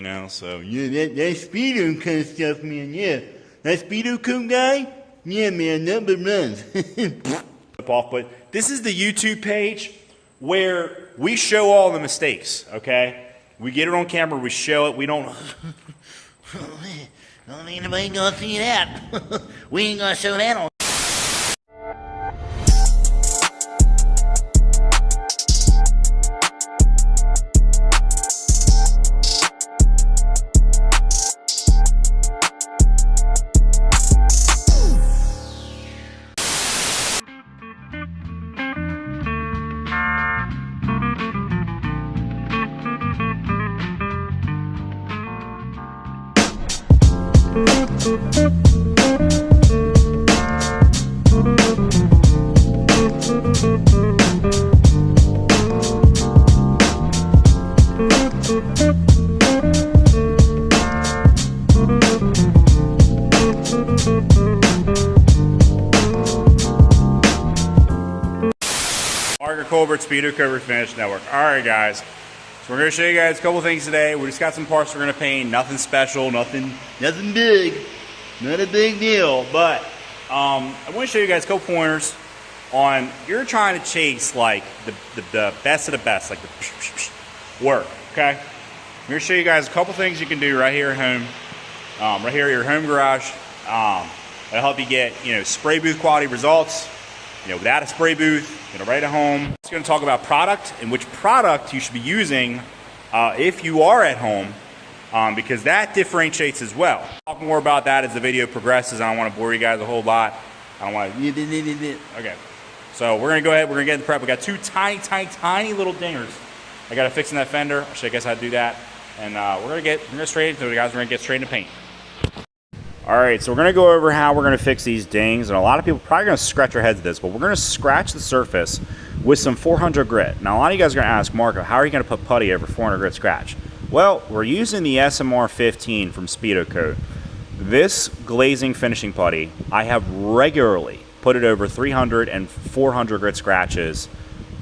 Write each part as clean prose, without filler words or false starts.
now. So yeah, that Speedokote stuff, man. Yeah, that Speedokote guy. Yeah, man, number runs. But this is the YouTube page where we show all the mistakes. Okay, we get it on camera. We show it. We don't. Don't anybody gonna see that. We ain't gonna show that on. Colbert Speedokote Finish Network. Alright guys, so we're going to show you guys a couple things today. We just got some parts we're going to paint, nothing special, nothing big, not a big deal, but I want to show you guys a couple pointers on, you're trying to chase like the best of the best, like the work, okay? I'm going to show you guys a couple things you can do right here at home, right here at your home garage. That'll help you get, spray booth quality results, without a spray booth, right at home. It's going to talk about product and which product you should be using if you are at home, because that differentiates as well. I'll talk more about that as the video progresses. I don't want to bore you guys a whole lot. I don't want to. Okay, so we're going to go ahead. We're going to get in the prep. We got two tiny little dingers. I got to fix in that fender. I'll show you guys how to do that, and we're going to get straight into it, guys. We're going to get straight into paint. Alright, so we're going to go over how we're going to fix these dings, and a lot of people are probably going to scratch their heads at this, but we're going to scratch the surface with some 400 grit. Now, a lot of you guys are going to ask, Marco, how are you going to put putty over 400 grit scratch? Well, we're using the SMR 15 from Speedokote. This glazing finishing putty, I have regularly put it over 300 and 400 grit scratches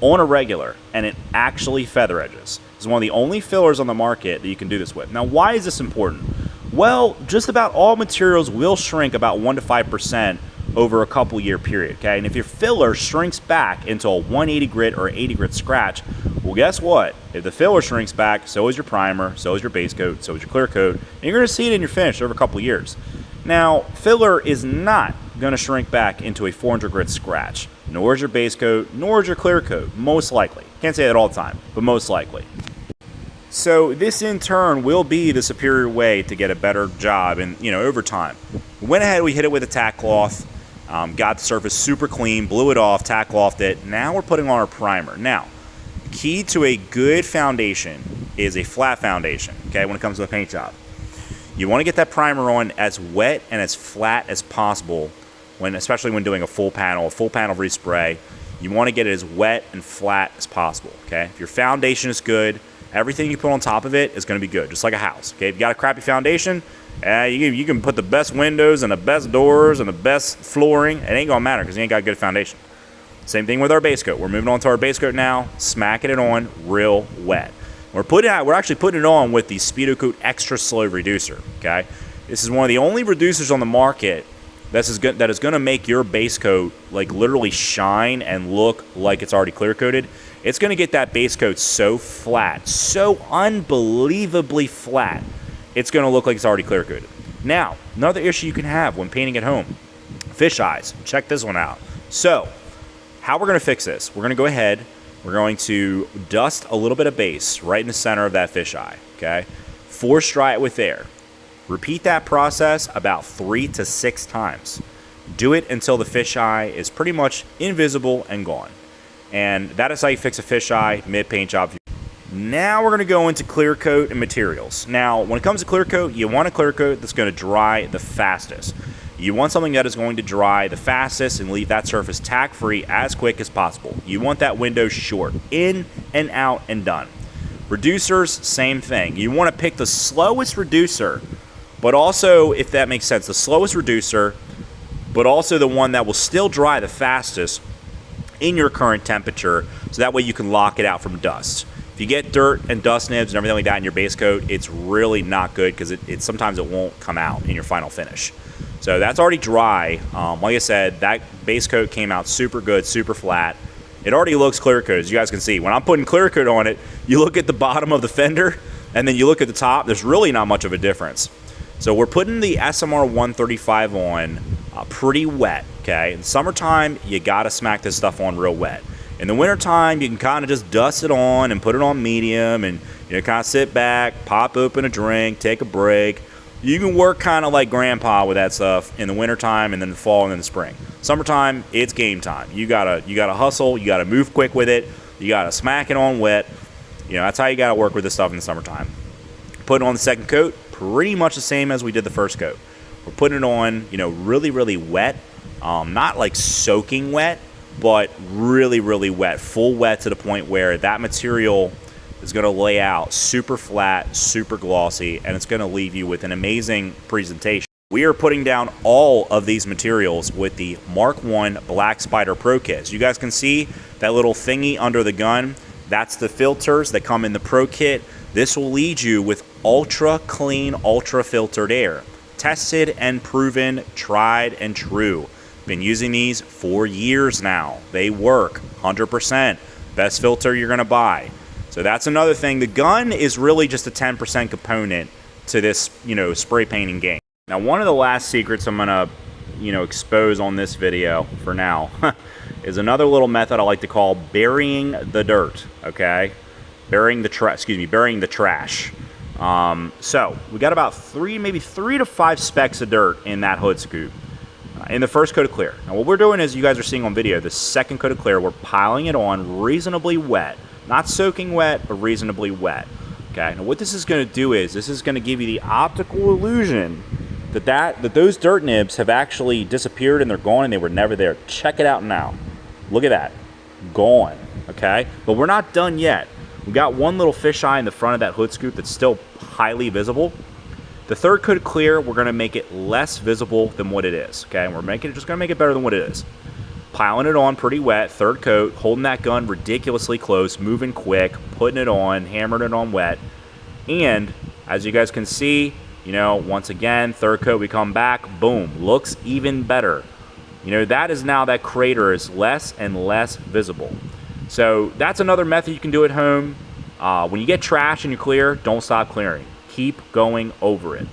on a regular, and it actually feather edges. It's one of the only fillers on the market that you can do this with. Now, why is this important? Well, just about all materials will shrink about 1 to 5% over a couple year period, okay? And if your filler shrinks back into a 180 grit or 80 grit scratch, well, guess what? If the filler shrinks back, so is your primer, so is your base coat, so is your clear coat, and you're gonna see it in your finish over a couple years. Now, filler is not gonna shrink back into a 400 grit scratch, nor is your base coat, nor is your clear coat, most likely. Can't say that all the time, but most likely. So this in turn will be the superior way to get a better job and over time. We went ahead, we hit it with a tack cloth, got the surface super clean, blew it off, tack clothed it. Now we're putting on our primer. Now, key to a good foundation is a flat foundation, okay, when it comes to a paint job. You want to get that primer on as wet and as flat as possible, especially when doing a full panel respray. You want to get it as wet and flat as possible, okay? If your foundation is good, everything you put on top of it is going to be good, just like a house. Okay, if you got a crappy foundation, you can put the best windows and the best doors and the best flooring. It ain't going to matter because you ain't got a good foundation. Same thing with our base coat. We're moving on to our base coat now, smacking it on real wet. We're actually putting it on with the Speedokote Extra Slow Reducer. Okay, this is one of the only reducers on the market that is going to make your base coat like literally shine and look like it's already clear coated. It's going to get that base coat so flat, so unbelievably flat, it's going to look like it's already clear coated. Now, another issue you can have when painting at home, fish eyes. Check this one out. So, how we're going to fix this, we're going to go ahead, we're going to dust a little bit of base right in the center of that fish eye, okay? Force dry it with air. Repeat that process about 3 to 6 times. Do it until the fish eye is pretty much invisible and gone. And that is how you fix a fisheye mid-paint job. Now we're going to go into clear coat and materials. Now, when it comes to clear coat, you want a clear coat that's going to dry the fastest. You want something that is going to dry the fastest and leave that surface tack-free as quick as possible. You want that window short, in and out and done. Reducers, same thing. You want to pick the slowest reducer, but also, if that makes sense, the slowest reducer, but also the one that will still dry the fastest in your current temperature, so that way you can lock it out from dust. If you get dirt and dust nibs and everything like that in your base coat, it's really not good because sometimes it won't come out in your final finish. So that's already dry. Like I said, that base coat came out super good, super flat. It already looks clear coat, as you guys can see. When I'm putting clear coat on it, you look at the bottom of the fender and then you look at the top, there's really not much of a difference. So we're putting the SMR 135 on pretty wet, okay? In summertime, you gotta smack this stuff on real wet. In the wintertime, you can kind of just dust it on and put it on medium and kind of sit back, pop open a drink, take a break. You can work kind of like grandpa with that stuff in the wintertime and then the fall and then the spring. Summertime, it's game time. You gotta hustle, you gotta move quick with it, you gotta smack it on wet. That's how you gotta work with this stuff in the summertime. Putting on the second coat, pretty much the same as we did the first coat. We're putting it on, really, really wet. Not like soaking wet, but really, really wet. Full wet to the point where that material is going to lay out super flat, super glossy, and it's going to leave you with an amazing presentation. We are putting down all of these materials with the Mark I Black Spider Pro Kit. So you guys can see that little thingy under the gun. That's the filters that come in the Pro Kit. This will lead you with ultra clean, ultra filtered air. Tested and proven, tried and true. Been using these for years now. They work 100%. Best filter you're going to buy. So that's another thing. The gun is really just a 10% component to this, spray painting game. Now, one of the last secrets I'm going to, expose on this video for now is another little method I like to call burying the dirt, okay? Burying the trash. So we got about maybe three to five specks of dirt in that hood scoop. In the first coat of clear. Now what we're doing is, you guys are seeing on video, the second coat of clear, we're piling it on reasonably wet. Not soaking wet, but reasonably wet. Okay, now what this is going to do is, this is going to give you the optical illusion that those dirt nibs have actually disappeared and they're gone and they were never there. Check it out now. Look at that. Gone. Okay, but we're not done yet. We got one little fisheye in the front of that hood scoop that's still highly visible. The third coat of clear, we're going to make it less visible than what it is. Okay, and we're just going to make it better than what it is. Piling it on pretty wet, third coat, holding that gun ridiculously close, moving quick, putting it on, hammering it on wet. And as you guys can see, once again, third coat, we come back, boom, looks even better. That is now, that crater is less and less visible. So that's another method you can do at home. When you get trash and you clear, don't stop clearing. Keep going over it.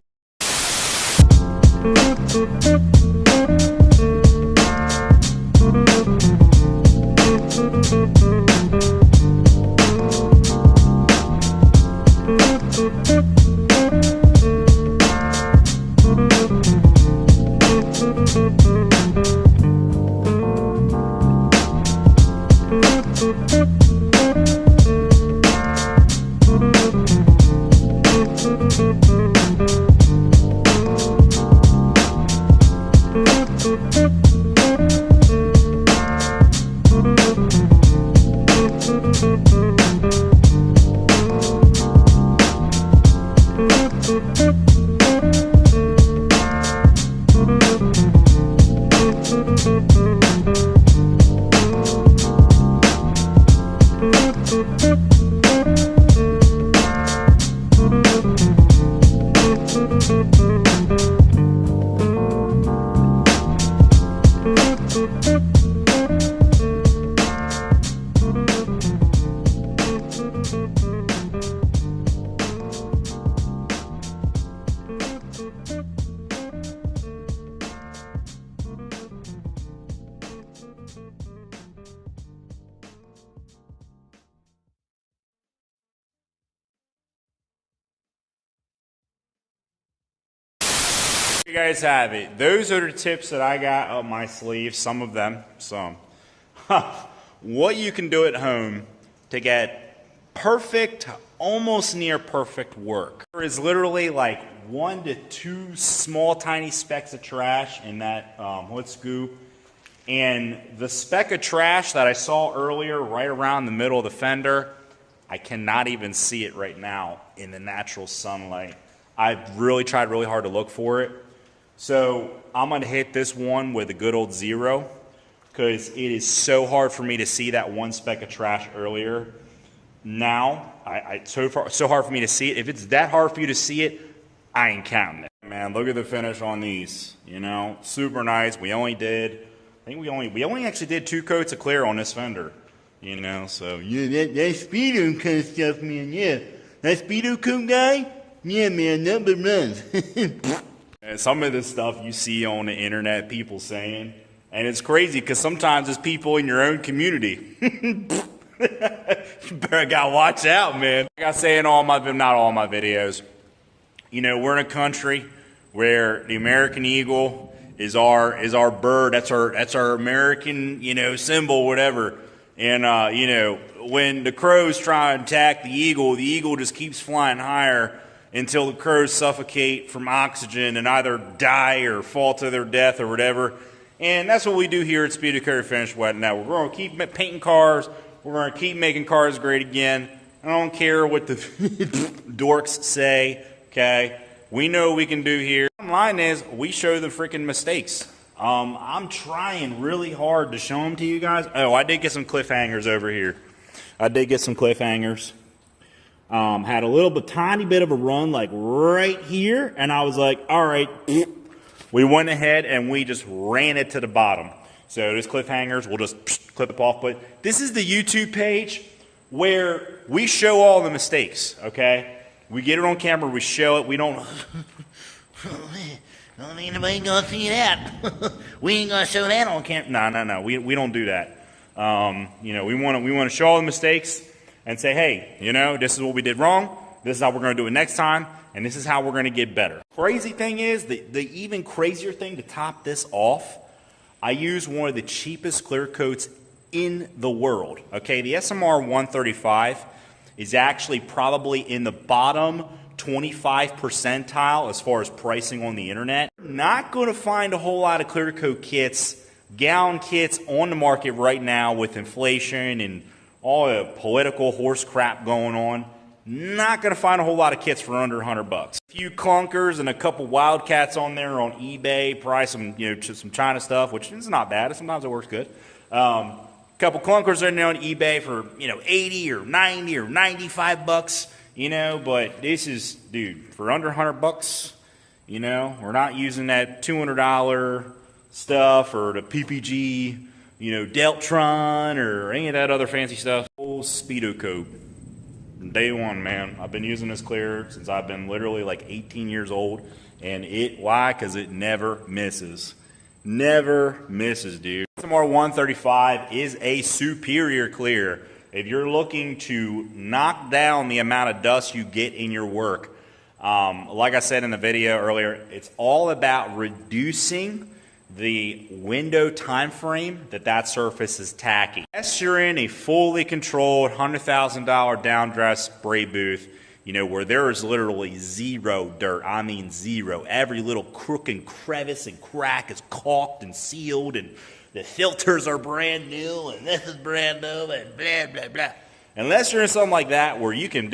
You guys have it. Those are the tips that I got up my sleeve. Some of them, some. What you can do at home to get perfect, almost near perfect work. There is literally like 1 to 2 small tiny specks of trash in that hood scoop. And the speck of trash that I saw earlier right around the middle of the fender, I cannot even see it right now in the natural sunlight. I've really tried really hard to look for it. So I'm going to hit this one with a good old 0 because it is so hard for me to see that one speck of trash earlier. now. It's so hard for me to see it. If it's that hard for you to see it, I ain't counting it. Man, look at the finish on these. You know, super nice. We only actually did 2 coats of clear on this fender. You know, so yeah, that Speedo kind of stuff, man. Yeah, that Speedokote guy. Yeah, man, number runs. And some of this stuff you see on the internet, people saying, and it's crazy because sometimes it's people in your own community. You better gotta watch out, man. Like I say in not all my videos, you know, we're in a country where the American eagle is our bird. That's our American, you know, symbol, whatever. And you know, when the crows try and attack the eagle just keeps flying higher until the crows suffocate from oxygen and either die or fall to their death or whatever. And that's what we do here at Speedokote Finish Wet Now. We're going to keep painting cars. We're going to keep making cars great again. I don't care what the dorks say, okay? We know what we can do here. The bottom line is we show the freaking mistakes. I'm trying really hard to show them to you guys. Oh, I did get some cliffhangers over here. Had a tiny bit of a run like right here, and I was like, all right. We went ahead and we just ran it to the bottom. So those cliffhangers, we'll just clip it off. But this is the YouTube page where we show all the mistakes, okay? We get it on camera, we show it, we don't... Don't think anybody gonna see that. We ain't gonna show that on camera. No, we don't do that. You know, we want to show all the mistakes and say, hey, you know, this is what we did wrong, this is how we're going to do it next time, and this is how we're going to get better. Crazy thing is, the even crazier thing to top this off, I use one of the cheapest clear coats in the world. Okay, the SMR 135 is actually probably in the bottom 25 percentile as far as pricing on the internet. Not going to find a whole lot of clear coat kits, gallon kits on the market right now with inflation and all the political horse crap going on. Not going to find a whole lot of kits for under $100. A few clunkers and a couple wildcats on there on eBay. Probably some, you know, some China stuff, which is not bad. Sometimes it works good. Couple clunkers in there on eBay for, you know, 80 or 90 or 95 bucks. You know, but this is, dude, for under $100. You know, we're not using that $200 stuff or the PPG, you know, Deltron or any of that other fancy stuff. Old Speedokote. Day one, man. I've been using this clear since I've been literally like 18 years old. And why? Because it never misses. Never misses, dude. SMR 135 is a superior clear. If you're looking to knock down the amount of dust you get in your work, like I said in the video earlier, it's all about reducing the window time frame that surface is tacky. Unless you're in a fully controlled $100,000 downdress spray booth, you know, where there is literally zero dirt. I mean zero. Every little crook and crevice and crack is caulked and sealed, and the filters are brand new, and this is brand new, and blah, blah, blah. Unless you're in something like that where you can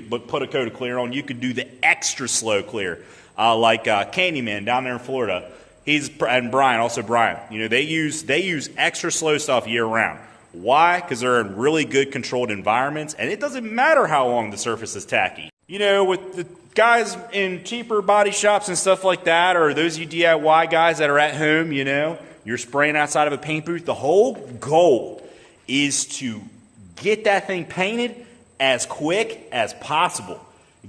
put a coat of clear on, you can do the extra slow clear, like Candyman down there in Florida. And Brian, you know, they use extra slow stuff year round. Why? Because they're in really good controlled environments, and it doesn't matter how long the surface is tacky. You know, with the guys in cheaper body shops and stuff like that, or those you DIY guys that are at home, you know, you're spraying outside of a paint booth, the whole goal is to get that thing painted as quick as possible.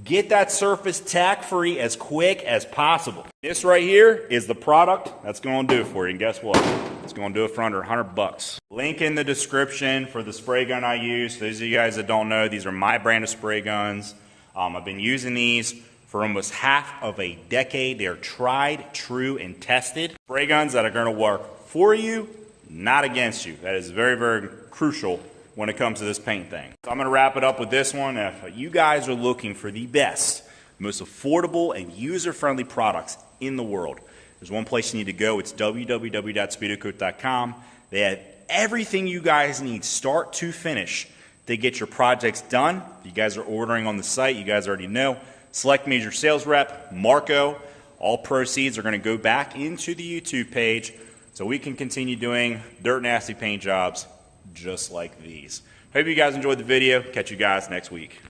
Get that surface tack-free as quick as possible. This right here is the product that's going to do it for you. And guess what? It's going to do it for under $100. Link in the description for the spray gun I use. For those of you guys that don't know, these are my brand of spray guns. I've been using these for almost half of a decade. They are tried, true, and tested. Spray guns that are going to work for you, not against you. That is very, very crucial when it comes to this paint thing. So I'm going to wrap it up with this one. If you guys are looking for the best, most affordable, and user-friendly products in the world, there's one place you need to go. It's www.speedokote.com. They have everything you guys need, start to finish, to get your projects done. If you guys are ordering on the site, you guys already know. Select Major Sales Rep, Marco. All proceeds are going to go back into the YouTube page so we can continue doing dirt nasty paint jobs just like these. Hope you guys enjoyed the video. Catch you guys next week.